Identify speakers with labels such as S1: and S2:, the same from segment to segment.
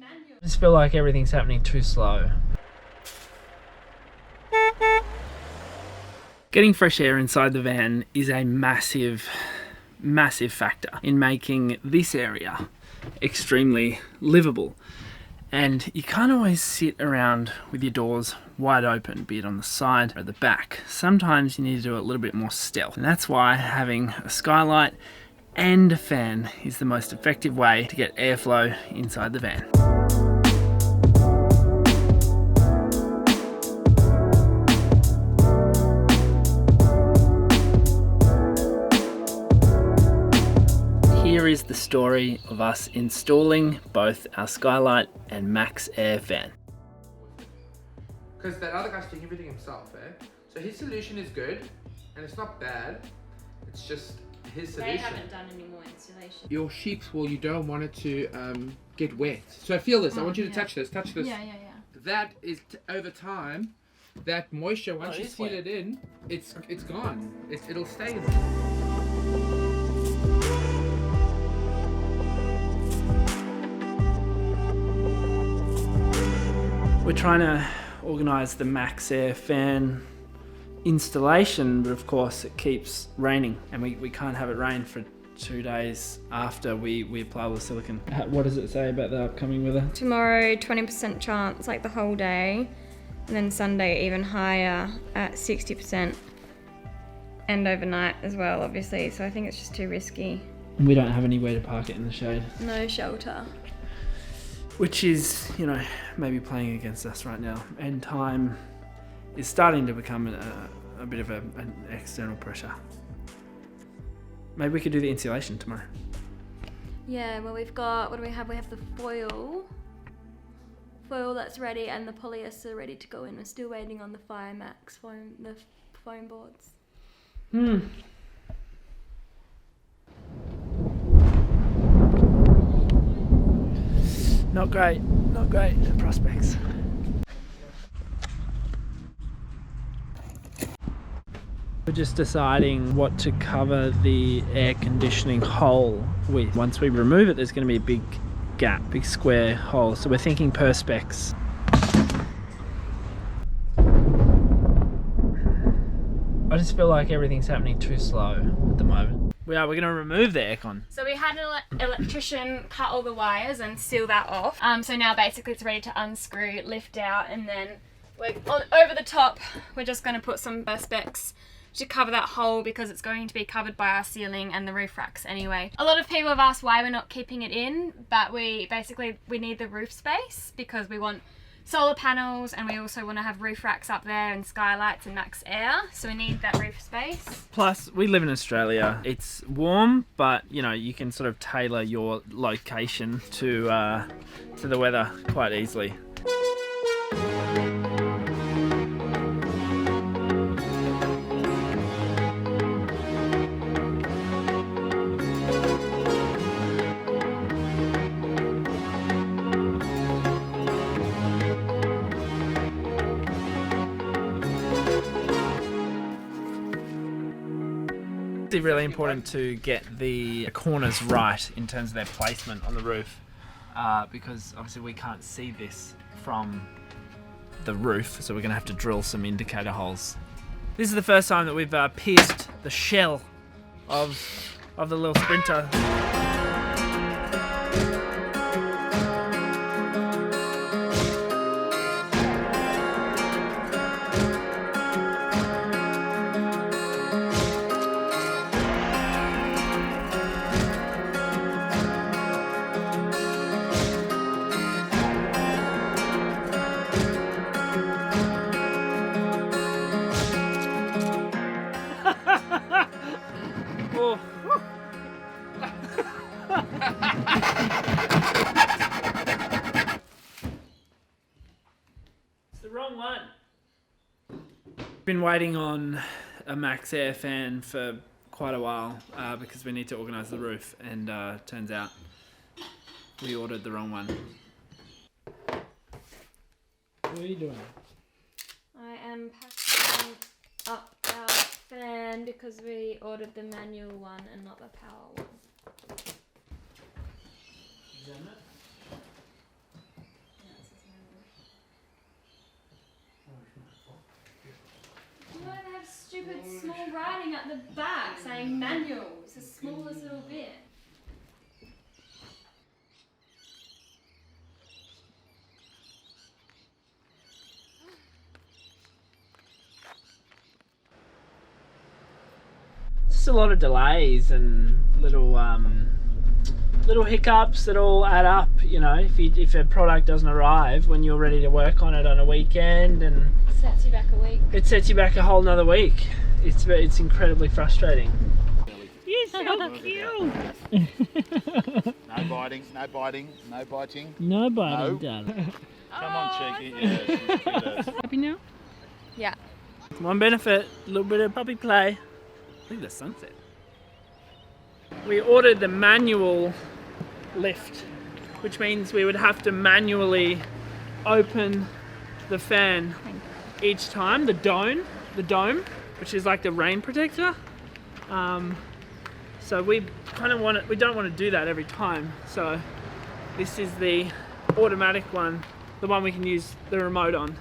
S1: I just feel like everything's happening too slow. Getting fresh air inside the van is a massive factor in making this area extremely livable. And you can't always sit around with your doors wide open, be it on the side or at the back. Sometimes you need to do it a little bit more stealth. And that's why having a skylight and a fan is the most effective way to get airflow inside the van. Here is the story of us installing both our skylight and max air fan.
S2: Because that other guy's doing everything himself, eh? So his solution is good, and it's not bad. It's just his solution.
S3: They haven't done any more installation.
S2: Your sheep's wool, you don't want it to get wet. So feel this. I want you to touch this. Touch this.
S3: Yeah.
S2: That is over time. That moisture, once you seal it in, it's gone. It'll stay in there.
S1: We're trying to organise the max air fan installation, but of course it keeps raining and we can't have it rain for 2 days after we apply all the silicone. What does it say about the upcoming weather?
S3: Tomorrow, 20% chance, like the whole day. And then Sunday, even higher at 60%. And overnight as well, obviously. So I think it's just too risky.
S1: We don't have anywhere to park it in the shade.
S3: No shelter.
S1: Which is, you know, maybe playing against us right now. And time is starting to become a bit of an external pressure. Maybe we could do the insulation tomorrow.
S3: Yeah, well we've got, what do we have? We have the foil that's ready and the polyester ready to go in. We're still waiting on the Firemax foam, the foam boards.
S1: Not great prospects. We're just deciding what to cover the air conditioning hole with. Once we remove it, there's going to be a big gap, big square hole. So we're thinking Perspex. I just feel like everything's happening too slow at the moment. We're going to remove the aircon.
S3: So we had an electrician cut all the wires and seal that off. So now basically it's ready to unscrew, lift out, and then over the top, we're just going to put some Perspex to cover that hole because it's going to be covered by our ceiling and the roof racks anyway. A lot of people have asked why we're not keeping it in, but we need the roof space because we want solar panels and we also want to have roof racks up there and skylights and max air, so we need that roof space.
S1: Plus, we live in Australia. It's warm, but you know, you can sort of tailor your location to the weather quite easily. It's really important to get the corners right in terms of their placement on the roof because obviously we can't see this from the roof, so we're going to have to drill some indicator holes. This is the first time that we've pierced the shell of the little Sprinter. Oh. It's the wrong one. Been waiting on a max air fan for quite a while because we need to organise the roof, and turns out we ordered the wrong one. What are you doing?
S3: I am packing up our fan because we ordered the manual one and not the power one.
S1: Examine it.
S3: the back saying manual. It's the smallest little bit.
S1: Just a lot of delays and little hiccups that all add up, you know, if a product doesn't arrive when you're ready to work on it on a weekend, and
S3: Sets you back a week.
S1: it sets you back a whole nother week. It's incredibly frustrating. You're so cute.
S4: No biting, no biting, no biting.
S1: No biting,
S4: No.
S1: darling.
S4: Come on, cheeky. Yeah, she's cute as.
S1: Happy now?
S3: Yeah.
S1: One benefit, a little bit of puppy play. Look at the sunset. We ordered the manual lift, which means we would have to manually open the fan each time, the dome, which is like the rain protector. So we kind of we don't want to do that every time. So this is the automatic one, the one we can use the remote on.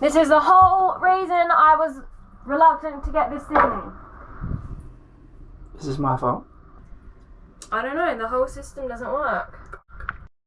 S3: This is the whole reason I was reluctant to get this thing.
S1: Is this my fault?
S3: I don't know, the whole system doesn't work.